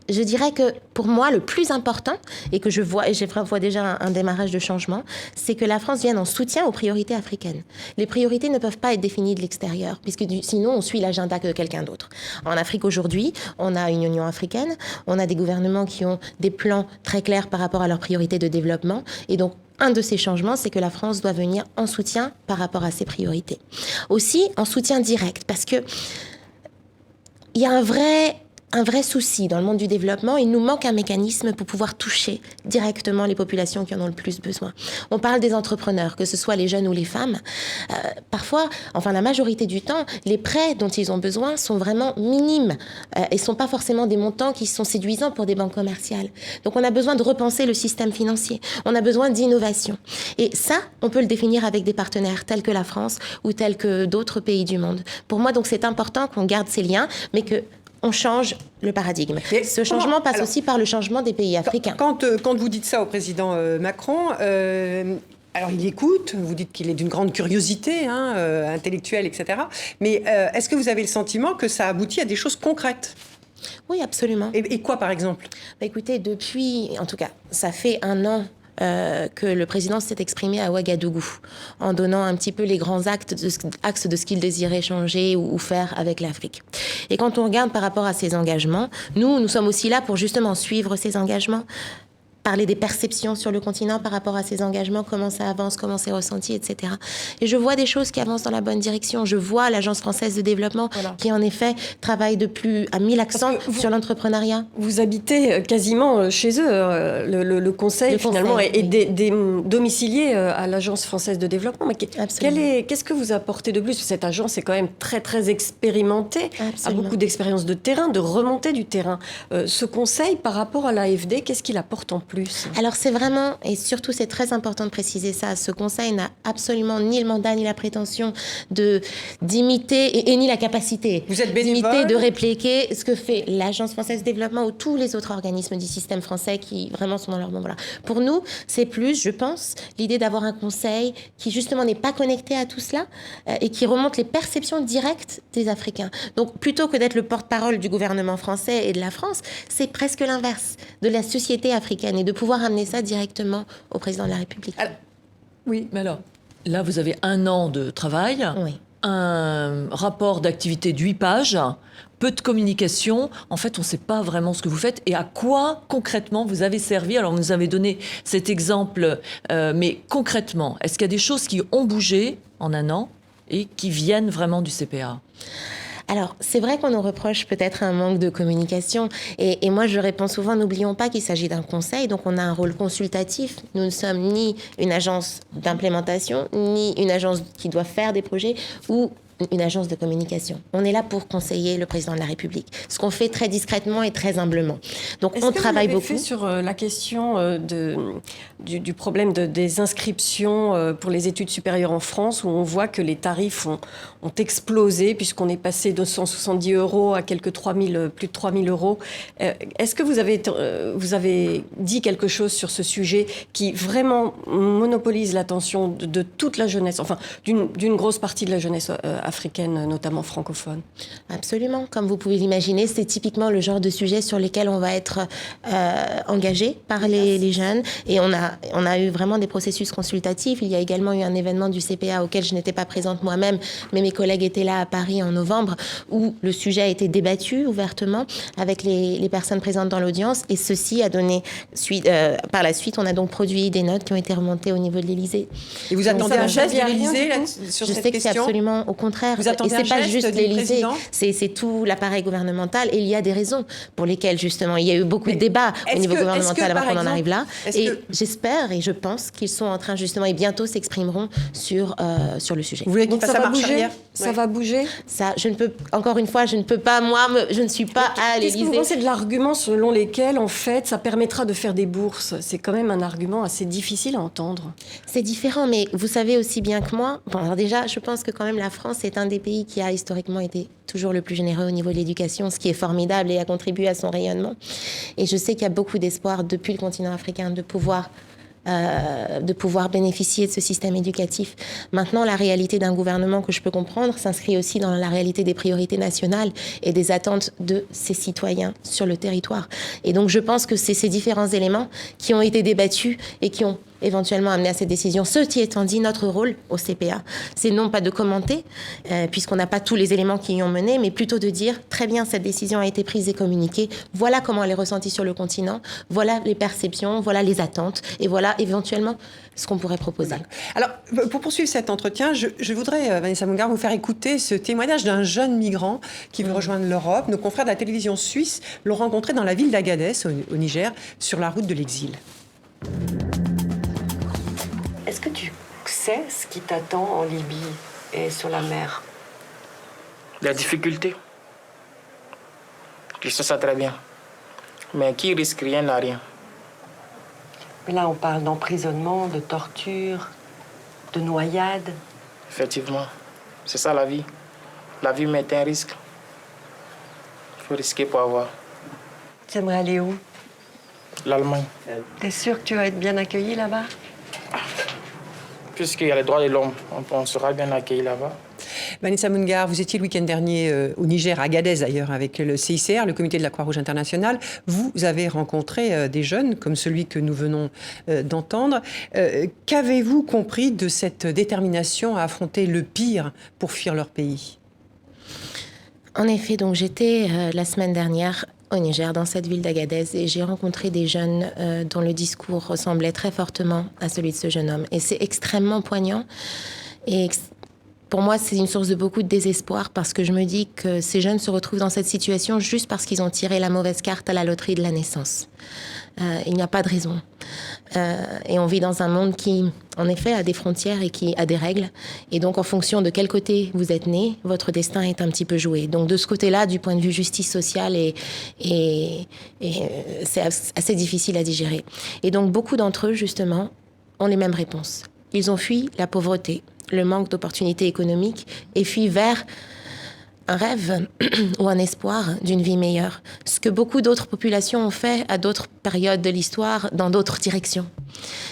je dirais que pour moi, le plus important, et que je vois, et je vois déjà un démarrage de changement, c'est que la France vienne en soutien aux priorités africaines. Les priorités ne peuvent pas être définies de l'extérieur, puisque sinon on suit l'agenda de quelqu'un d'autre. En Afrique aujourd'hui, on a une Union africaine, on a des gouvernements qui ont des plans très clairs par rapport à leurs priorités de développement, et donc un de ces changements, c'est que la France doit venir en soutien par rapport à ses priorités. Aussi, en soutien direct, parce que il y a un vrai souci dans le monde du développement. Il nous manque un mécanisme pour pouvoir toucher directement les populations qui en ont le plus besoin. On parle des entrepreneurs, que ce soit les jeunes ou les femmes. Parfois, enfin la majorité du temps, les prêts dont ils ont besoin sont vraiment minimes et ne sont pas forcément des montants qui sont séduisants pour des banques commerciales. Donc on a besoin de repenser le système financier. On a besoin d'innovation. Et ça, on peut le définir avec des partenaires tels que la France ou tels que d'autres pays du monde. Pour moi, donc, c'est important qu'on garde ces liens, mais que on change le paradigme. Et ce changement passe aussi par le changement des pays africains. Quand vous dites ça au président Macron, alors il écoute, vous dites qu'il est d'une grande curiosité intellectuelle, etc. Mais est-ce que vous avez le sentiment que ça aboutit à des choses concrètes? Oui, absolument. Et quoi, par exemple? Écoutez, depuis, en tout cas, ça fait 1 an que le président s'est exprimé à Ouagadougou, en donnant un petit peu les grands axes de ce qu'il désirait changer ou faire avec l'Afrique. Et quand on regarde par rapport à ces engagements, nous sommes aussi là pour justement suivre ces engagements, parler des perceptions sur le continent par rapport à ces engagements, comment ça avance, comment c'est ressenti, etc. Et je vois des choses qui avancent dans la bonne direction. Je vois l'Agence française de développement qui, en effet, travaille a mis l'accent sur l'entrepreneuriat. Vous habitez quasiment chez eux. Le conseil, finalement, est domicilié à l'Agence française de développement. Mais qu'est-ce que vous apportez de plus? Cette agence est quand même très, très expérimentée, a beaucoup d'expérience de terrain, de remontée du terrain. Ce conseil, par rapport à l'AFD, qu'est-ce qu'il apporte en plus? Alors c'est vraiment, et surtout c'est très important de préciser ça, ce conseil n'a absolument ni le mandat ni la prétention d'imiter et ni la capacité d'imiter, de répliquer ce que fait l'Agence française de développement ou tous les autres organismes du système français qui vraiment sont dans leur moment là. Pour nous, c'est plus, je pense, l'idée d'avoir un conseil qui justement n'est pas connecté à tout cela et qui remonte les perceptions directes des Africains. Donc plutôt que d'être le porte-parole du gouvernement français et de la France, c'est presque l'inverse, de la société africaine, et de pouvoir amener ça directement au président de la République. Oui, mais alors, là, vous avez 1 an de travail, un rapport d'activité de 8 pages, peu de communication. En fait, on ne sait pas vraiment ce que vous faites et à quoi, concrètement, vous avez servi. Alors, vous nous avez donné cet exemple, mais concrètement, est-ce qu'il y a des choses qui ont bougé en 1 an et qui viennent vraiment du CPA? Alors, c'est vrai qu'on nous reproche peut-être un manque de communication. Et moi, je réponds souvent, n'oublions pas qu'il s'agit d'un conseil, donc on a un rôle consultatif. Nous ne sommes ni une agence d'implémentation, ni une agence qui doit faire des projets, ou une agence de communication. On est là pour conseiller le président de la République. Ce qu'on fait très discrètement et très humblement. Donc on travaille beaucoup. Est-ce que vous avez fait sur la question du problème des inscriptions pour les études supérieures en France, où on voit que les tarifs ont explosé, puisqu'on est passé de 170 € à plus de 3 000 euros. Est-ce que vous avez dit quelque chose sur ce sujet qui vraiment monopolise l'attention de toute la jeunesse, enfin d'une grosse partie de la jeunesse africaine, notamment francophone? Absolument. Comme vous pouvez l'imaginer, c'est typiquement le genre de sujet sur lesquels on va être engagé par les jeunes. Et on a eu vraiment des processus consultatifs. Il y a également eu un événement du CPA auquel je n'étais pas présente moi-même, mais mes collègues étaient là à Paris en novembre, où le sujet a été débattu ouvertement avec les personnes présentes dans l'audience. Et ceci a donné suite. Par la suite, on a donc produit des notes qui ont été remontées au niveau de l'Élysée. Et vous attendez un geste de l'Élysée sur cette question? Je sais que c'est absolument au contraire. Vous attendez et c'est pas geste juste du l'Élysée, président? c'est tout l'appareil gouvernemental. Et il y a des raisons pour lesquelles, justement, il y a eu beaucoup de débats au niveau gouvernemental avant qu'on en arrive là. Et j'espère et je pense qu'ils sont en train, justement, et bientôt s'exprimeront sur le sujet. Vous voulez qu'il fasse sa marche arrière? Ça va bouger? Ça, je ne peux, encore une fois, je ne peux pas, moi, je ne suis pas à l'Élysée. Qu'est-ce que vous pensez de l'argument selon lequel, en fait, ça permettra de faire des bourses? C'est quand même un argument assez difficile à entendre. C'est différent, mais vous savez aussi bien que moi. Bon, alors déjà, je pense que quand même la France est un des pays qui a historiquement été toujours le plus généreux au niveau de l'éducation, ce qui est formidable et a contribué à son rayonnement. Et je sais qu'il y a beaucoup d'espoir depuis le continent africain de pouvoir bénéficier de ce système éducatif. Maintenant, la réalité d'un gouvernement que je peux comprendre s'inscrit aussi dans la réalité des priorités nationales et des attentes de ses citoyens sur le territoire. Et donc, je pense que c'est ces différents éléments qui ont été débattus et qui ont éventuellement amené à cette décision. Ceci étant dit, notre rôle au CPA, c'est non pas de commenter, puisqu'on n'a pas tous les éléments qui y ont mené, mais plutôt de dire, très bien, cette décision a été prise et communiquée, voilà comment elle est ressentie sur le continent, voilà les perceptions, voilà les attentes, et voilà éventuellement ce qu'on pourrait proposer. Alors, pour poursuivre cet entretien, je voudrais, Vanessa Mungard, vous faire écouter ce témoignage d'un jeune migrant qui veut rejoindre l'Europe. Nos confrères de la télévision suisse l'ont rencontré dans la ville d'Agadez, au Niger, sur la route de l'exil. Est-ce que tu sais ce qui t'attend en Libye et sur la mer? La difficulté. Je sais ça très bien. Mais qui risque rien n'a rien. Mais là, on parle d'emprisonnement, de torture, de noyade. Effectivement. C'est ça la vie. La vie met un risque. Il faut risquer pour avoir. Tu aimerais aller où? L'Allemagne. T'es sûr que tu vas être bien accueilli là-bas? Puisqu'il y a les droits de l'homme, on sera bien accueilli là-bas. Vanessa Mungard, vous étiez le week-end dernier au Niger, à Agadez d'ailleurs, avec le CICR, le comité de la Croix-Rouge internationale. Vous avez rencontré des jeunes, comme celui que nous venons d'entendre. Qu'avez-vous compris de cette détermination à affronter le pire pour fuir leur pays? En effet, donc j'étais la semaine dernière au Niger, dans cette ville d'Agadez, et j'ai rencontré des jeunes dont le discours ressemblait très fortement à celui de ce jeune homme. Et c'est extrêmement poignant. Et pour moi, c'est une source de beaucoup de désespoir, parce que je me dis que ces jeunes se retrouvent dans cette situation juste parce qu'ils ont tiré la mauvaise carte à la loterie de la naissance. Il n'y a pas de raison. Et on vit dans un monde qui, en effet, a des frontières et qui a des règles. Et donc, en fonction de quel côté vous êtes né, votre destin est un petit peu joué. Donc, de ce côté-là, du point de vue justice sociale, c'est assez difficile à digérer. Et donc, beaucoup d'entre eux, justement, ont les mêmes réponses. Ils ont fui la pauvreté, le manque d'opportunités économiques, et fuient vers un rêve ou un espoir d'une vie meilleure. Ce que beaucoup d'autres populations ont fait à d'autres périodes de l'histoire, dans d'autres directions.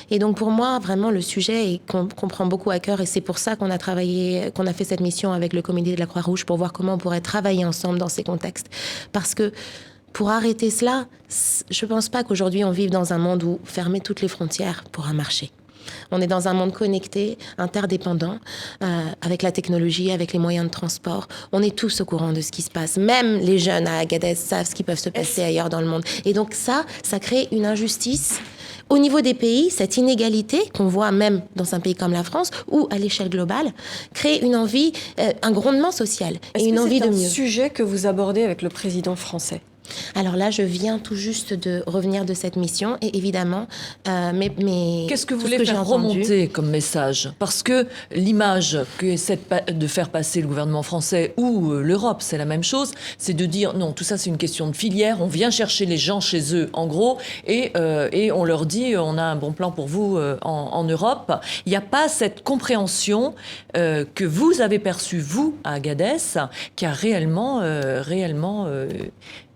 Et donc pour moi, vraiment, le sujet qu'on prend beaucoup à cœur, et c'est pour ça qu'on a fait cette mission avec le comité de la Croix-Rouge, pour voir comment on pourrait travailler ensemble dans ces contextes. Parce que pour arrêter cela, je ne pense pas qu'aujourd'hui on vive dans un monde où fermer toutes les frontières pourra marcher. On est dans un monde connecté, interdépendant, avec la technologie, avec les moyens de transport. On est tous au courant de ce qui se passe. Même les jeunes à Agadez savent ce qui peut se passer ailleurs dans le monde. Et donc ça crée une injustice. Au niveau des pays, cette inégalité qu'on voit même dans un pays comme la France, ou à l'échelle globale, crée une envie, un grondement social et une envie de mieux. Est-ce que c'est un sujet que vous abordez avec le président français ? Alors là, je viens tout juste de revenir de cette mission et évidemment, qu'est-ce que vous voulez faire remonter comme message? Parce que l'image que essaie de faire passer le gouvernement français ou l'Europe, c'est la même chose, c'est de dire non, tout ça c'est une question de filière, on vient chercher les gens chez eux en gros et on leur dit on a un bon plan pour vous en Europe. Il n'y a pas cette compréhension que vous avez perçue, vous, à Agadez, qui a réellement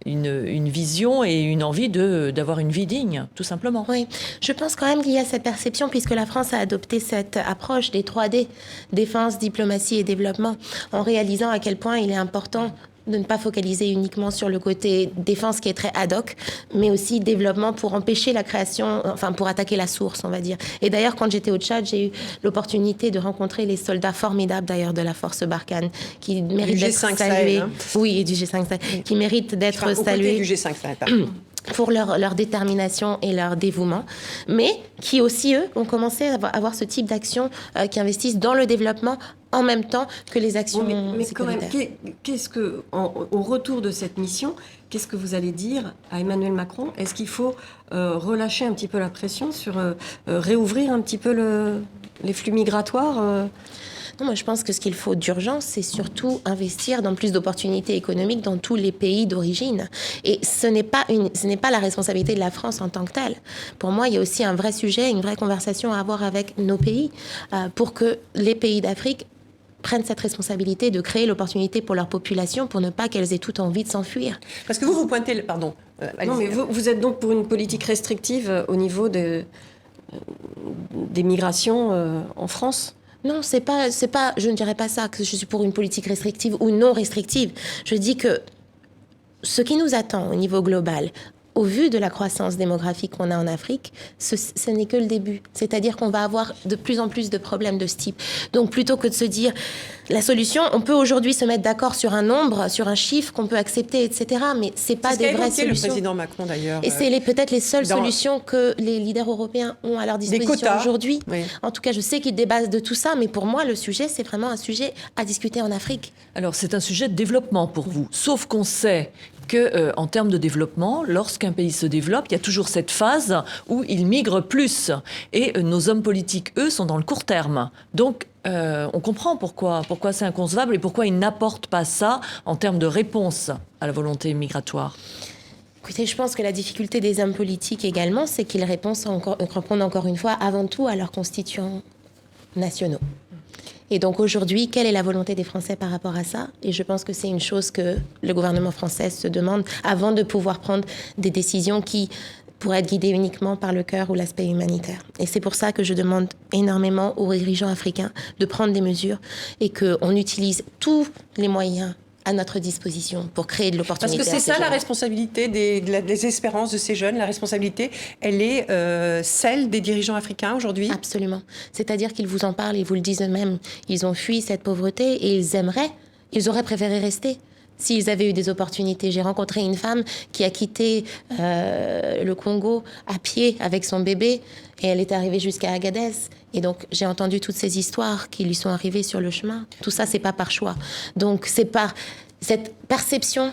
une vision et une envie d'avoir une vie digne, tout simplement. Oui, je pense quand même qu'il y a cette perception, puisque la France a adopté cette approche des 3D, défense, diplomatie et développement, en réalisant à quel point il est important de ne pas focaliser uniquement sur le côté défense qui est très ad hoc, mais aussi développement pour empêcher la création, enfin pour attaquer la source, on va dire. Et d'ailleurs, quand j'étais au Tchad, j'ai eu l'opportunité de rencontrer les soldats formidables d'ailleurs de la force Barkhane, qui méritent d'être salués. Hein. Oui, et du G5 Sahel, qui méritent d'être salués. Du G5 Sahel, pour leur détermination et leur dévouement, mais qui aussi, eux, ont commencé à avoir ce type d'actions qui investissent dans le développement en même temps que les actions sécuritaires. Quand même, qu'est-ce que, au retour de cette mission, qu'est-ce que vous allez dire à Emmanuel Macron? Est-ce qu'il faut relâcher un petit peu la pression sur réouvrir un petit peu les flux migratoires Non, moi je pense que ce qu'il faut d'urgence, c'est surtout investir dans plus d'opportunités économiques dans tous les pays d'origine. Et ce n'est pas la responsabilité de la France en tant que telle. Pour moi, il y a aussi un vrai sujet, une vraie conversation à avoir avec nos pays pour que les pays d'Afrique prennent cette responsabilité de créer l'opportunité pour leur population pour ne pas qu'elles aient toutes envie de s'enfuir. Parce que vous pointez... Pardon. Non, mais vous êtes donc pour une politique restrictive au niveau des migrations en France ? Non, c'est pas, je ne dirais pas ça, que je suis pour une politique restrictive ou non restrictive. Je dis que ce qui nous attend au niveau global, au vu de la croissance démographique qu'on a en Afrique, ce n'est que le début. C'est-à-dire qu'on va avoir de plus en plus de problèmes de ce type. Donc plutôt que de se dire la solution, on peut aujourd'hui se mettre d'accord sur un nombre, sur un chiffre qu'on peut accepter, etc. Mais c'est pas des vraies solutions. Le président Macron d'ailleurs. Et c'est peut-être les seules solutions que les leaders européens ont à leur disposition aujourd'hui. Oui. En tout cas, je sais qu'ils débattent de tout ça, mais pour moi, le sujet, c'est vraiment un sujet à discuter en Afrique. Alors, c'est un sujet de développement pour vous. Sauf qu'on sait que, en termes de développement, lorsqu'un pays se développe, il y a toujours cette phase où il migre plus. Et nos hommes politiques, eux, sont dans le court terme. Donc, on comprend pourquoi c'est inconcevable et pourquoi ils n'apportent pas ça en termes de réponse à la volonté migratoire. Écoutez, je pense que la difficulté des hommes politiques également, c'est qu'ils répondent encore une fois avant tout à leurs constituants nationaux. Et donc aujourd'hui, quelle est la volonté des Français par rapport à ça? Et je pense que c'est une chose que le gouvernement français se demande avant de pouvoir prendre des décisions qui pourraient être guidées uniquement par le cœur ou l'aspect humanitaire. Et c'est pour ça que je demande énormément aux dirigeants africains de prendre des mesures et qu'on utilise tous les moyens à notre disposition pour créer de l'opportunité. Parce que c'est ça la responsabilité des espérances de ces jeunes. La responsabilité, elle est celle des dirigeants africains aujourd'hui. Absolument. C'est-à-dire qu'ils vous en parlent, ils vous le disent eux-mêmes. Ils ont fui cette pauvreté et ils auraient préféré rester s'ils avaient eu des opportunités. J'ai rencontré une femme qui a quitté le Congo à pied avec son bébé et elle est arrivée jusqu'à Agadez. Et donc, j'ai entendu toutes ces histoires qui lui sont arrivées sur le chemin. Tout ça, c'est pas par choix. Donc, c'est par cette perception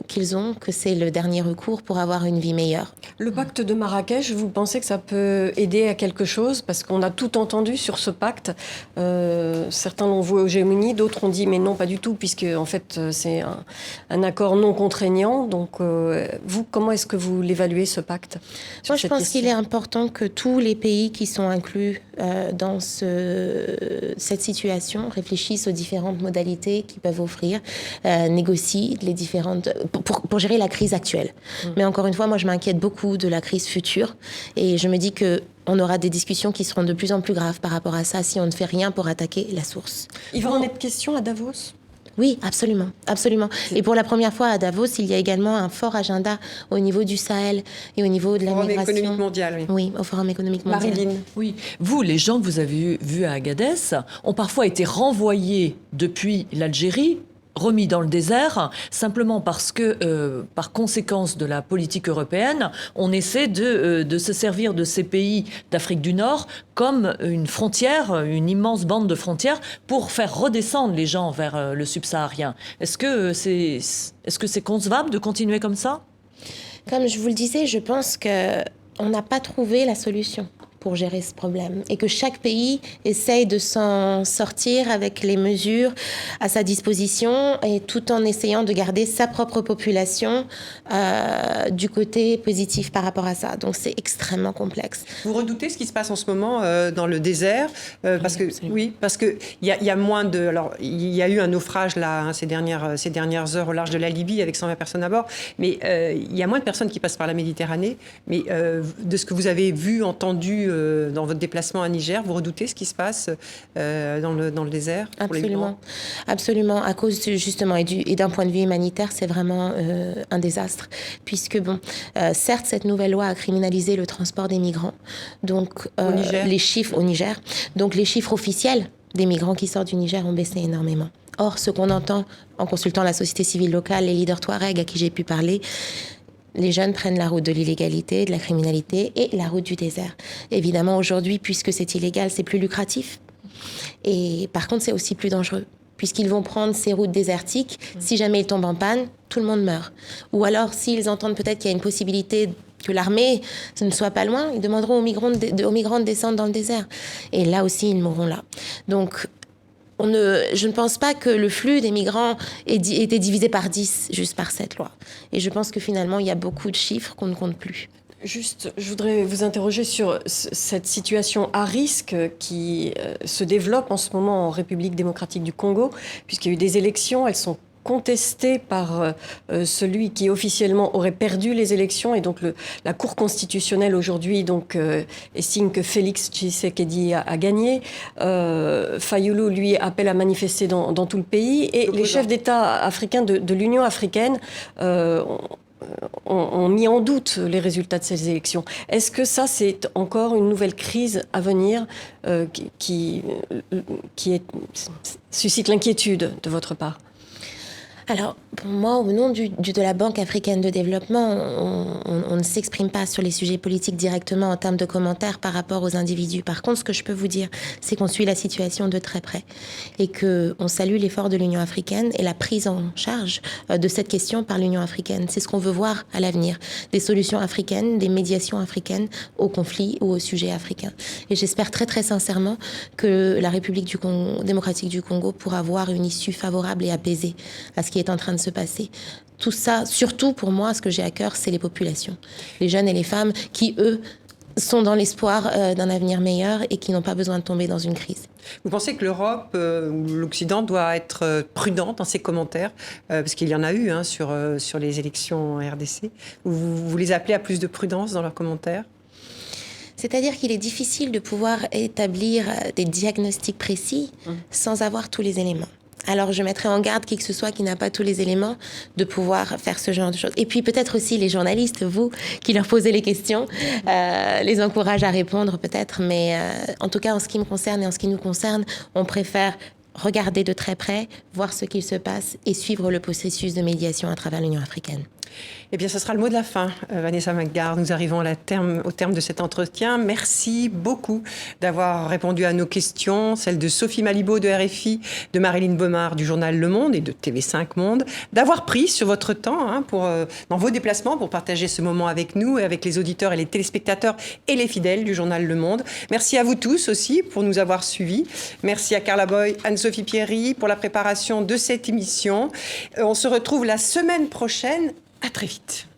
qu'ils ont que c'est le dernier recours pour avoir une vie meilleure. Le pacte de Marrakech, vous pensez que ça peut aider à quelque chose? Parce qu'on a tout entendu sur ce pacte. Certains l'ont voué aux hégémonies, d'autres ont dit mais non, pas du tout, puisque en fait c'est un accord non contraignant. Donc vous, comment est-ce que vous l'évaluez, ce pacte? Moi, je pense qu'il est important que tous les pays qui sont inclus dans cette situation réfléchissent aux différentes modalités qu'ils peuvent offrir, négocient les différentes pour gérer la crise actuelle. Mais encore une fois, moi je m'inquiète beaucoup de la crise future et je me dis que on aura des discussions qui seront de plus en plus graves par rapport à ça si on ne fait rien pour attaquer la source. Il va en être question à Davos? Oui, absolument, absolument. Et pour la première fois à Davos, il y a également un fort agenda au niveau du Sahel et au niveau de la migration. Au Forum économique mondial, oui. Oui, au Forum économique mondial. Marilyn. Oui, vous, les gens que vous avez vus à Agadez, ont parfois été renvoyés depuis l'Algérie, remis dans le désert, simplement parce que, par conséquence de la politique européenne, on essaie de se servir de ces pays d'Afrique du Nord comme une frontière, une immense bande de frontières, pour faire redescendre les gens vers le subsaharien. Est-ce que c'est concevable de continuer comme ça ? Comme je vous le disais, je pense qu'on n'a pas trouvé la solution pour gérer ce problème et que chaque pays essaye de s'en sortir avec les mesures à sa disposition et tout en essayant de garder sa propre population du côté positif par rapport à ça. Donc c'est extrêmement complexe. Vous redoutez ce qui se passe en ce moment dans le désert parce que il y a moins de... Alors, il y a eu un naufrage là ces dernières heures au large de la Libye avec 120 personnes à bord, mais il y a moins de personnes qui passent par la Méditerranée. Mais de ce que vous avez vu, entendu dans votre déplacement à Niger, vous redoutez ce qui se passe dans le désert pour les migrants ? Absolument. À cause justement et d'un point de vue humanitaire, c'est vraiment un désastre. Puisque certes, cette nouvelle loi a criminalisé le transport des migrants. Donc les chiffres au Niger. Donc les chiffres officiels des migrants qui sortent du Niger ont baissé énormément. Or, ce qu'on entend en consultant la société civile locale, les leaders Touareg à qui j'ai pu parler, les jeunes prennent la route de l'illégalité, de la criminalité et la route du désert. Évidemment, aujourd'hui, puisque c'est illégal, c'est plus lucratif. Et par contre, c'est aussi plus dangereux. Puisqu'ils vont prendre ces routes désertiques, si jamais ils tombent en panne, tout le monde meurt. Ou alors, s'ils entendent peut-être qu'il y a une possibilité que l'armée ne soit pas loin, ils demanderont aux migrants de descendre dans le désert. Et là aussi, ils mourront là. Donc, je ne pense pas que le flux des migrants ait été divisé par 10 juste par cette loi. Et je pense que finalement, il y a beaucoup de chiffres qu'on ne compte plus. Juste, je voudrais vous interroger sur cette situation à risque qui se développe en ce moment en République démocratique du Congo, puisqu'il y a eu des élections, elles sont contesté par celui qui officiellement aurait perdu les élections, et donc la Cour constitutionnelle aujourd'hui estime que Félix Tshisekedi a gagné. Fayulu, lui, appelle à manifester dans tout le pays, et les chefs d'État africains de l'Union africaine ont mis en doute les résultats de ces élections. Est-ce que ça, c'est encore une nouvelle crise à venir qui suscite l'inquiétude de votre part ? Alors, pour moi, au nom de la Banque africaine de développement, on ne s'exprime pas sur les sujets politiques directement en termes de commentaires par rapport aux individus. Par contre, ce que je peux vous dire, c'est qu'on suit la situation de très près et qu'on salue l'effort de l'Union africaine et la prise en charge de cette question par l'Union africaine. C'est ce qu'on veut voir à l'avenir, des solutions africaines, des médiations africaines aux conflits ou aux sujets africains. Et j'espère très très sincèrement que la République démocratique du Congo pourra avoir une issue favorable et apaisée à ce qui est en train de se passer. Tout ça, surtout pour moi, ce que j'ai à cœur, c'est les populations. Les jeunes et les femmes qui, eux, sont dans l'espoir d'un avenir meilleur et qui n'ont pas besoin de tomber dans une crise. Vous pensez que l'Europe ou l'Occident doit être prudent dans ses commentaires parce qu'il y en a eu sur les élections en RDC. Vous les appelez à plus de prudence dans leurs commentaires ? C'est-à-dire qu'il est difficile de pouvoir établir des diagnostics précis sans avoir tous les éléments. Alors, je mettrai en garde qui que ce soit qui n'a pas tous les éléments de pouvoir faire ce genre de choses. Et puis, peut-être aussi les journalistes, vous, qui leur posez les questions, les encourage à répondre peut-être. Mais en tout cas, en ce qui me concerne et en ce qui nous concerne, on préfère regarder de très près, voir ce qu'il se passe et suivre le processus de médiation à travers l'Union africaine. Eh bien, ce sera le mot de la fin, Vanessa McGarr. Nous arrivons au terme de cet entretien. Merci beaucoup d'avoir répondu à nos questions, celles de Sophie Malibaud de RFI, de Marilyn Baumard du journal Le Monde et de TV5 Monde, d'avoir pris sur votre temps dans vos déplacements pour partager ce moment avec nous et avec les auditeurs et les téléspectateurs et les fidèles du journal Le Monde. Merci à vous tous aussi pour nous avoir suivis. Merci à Carla Boy, Anne-Sophie Pierry pour la préparation de cette émission. On se retrouve la semaine prochaine. À très vite.